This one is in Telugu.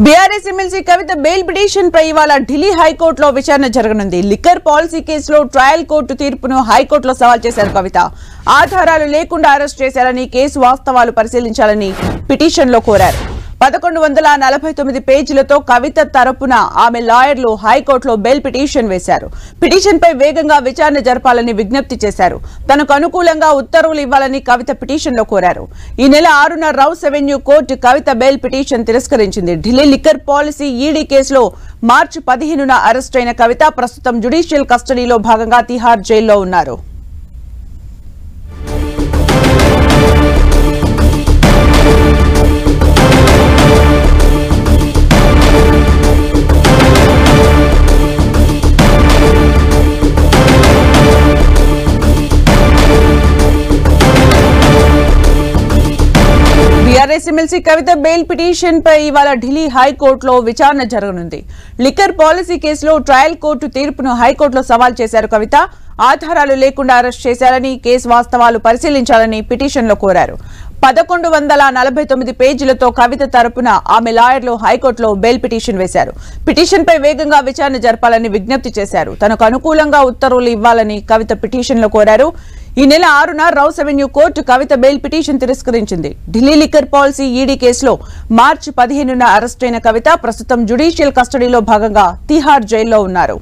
బీఆర్ఎస్ ఎమ్మెల్సీ కవిత బెయిల్ పిటిషన్ పై ఇవాళ ఢిల్లీ హైకోర్టులో విచారణ జరగనుంది. లిక్కర్ పాలసీ కేసులో ట్రయల్ కోర్టు తీర్పును హైకోర్టులో సవాల్ చేశారు కవిత. ఆధారాలు లేకుండా అరెస్ట్ చేశారని, కేసు వాస్తవాలు పరిశీలించాలని పిటిషన్లో కోరారు. 1149 పేజీలతో కవిత తరపున ఆమె లాయర్లు హైకోర్టులో బెయిల్ పిటిషన్ వేశారు. పిటిషన్పై వేగంగా విచారణ జరపాలని విజ్ఞప్తి చేశారు. తనకు అనుకూలంగా ఉత్తర్వులు ఇవ్వాలని కవిత పిటిషన్లో కోరారు. ఈ నెల 6న రౌస్ అవెన్యూ కోర్టు కవిత బెయిల్ పిటిషన్ తిరస్కరించింది. ఢిల్లీ లిక్కర్ పాలసీ ఈడీ కేసులో మార్చి 15న అరెస్ట్ అయిన కవిత ప్రస్తుతం జ్యుడిషియల్ కస్టడీలో భాగంగా తిహార్ జైల్లో ఉన్నారు. బీఆర్ఎస్ ఎమ్మెల్సీ కవిత బెయిల్ పిటిషన్ పై ఇవాళ ఢిల్లీ హైకోర్టులో విచారణ జరగనుంది. లిక్కర్ పాలసీ కేసులో ట్రయల్ కోర్టు తీర్పును హైకోర్టులో సవాల్ చేశారు కవిత. ఆధారాలు లేకుండా అరెస్ట్ చేశారని, కేసు వాస్తవాలు పరిశీలించాలని పిటిషన్లో కోరారు. 1149 పేజీలతో కవిత తరపున ఆమె లాయర్లు హైకోర్టులో బెయిల్ పిటిషన్ వేశారు. పిటిషన్పై వేగంగా విచారణ జరపాలని విజ్ఞప్తి చేశారు. తనకు అనుకూలంగా ఉత్తర్వులు ఇవ్వాలని కవిత పిటిషన్లో కోరారు. ఈ నెల 6న రౌస్ అవెన్యూ కోర్టు కవిత బెయిల్ పిటిషన్ తిరస్కరించింది. ఢిల్లీ లిక్కర్ పాలసీ ఈడీ కేసులో మార్చి 15న అరెస్ట్ అయిన కవిత ప్రస్తుతం జ్యుడిషియల్ కస్టడీలో భాగంగా తిహార్ జైల్లో ఉన్నారు.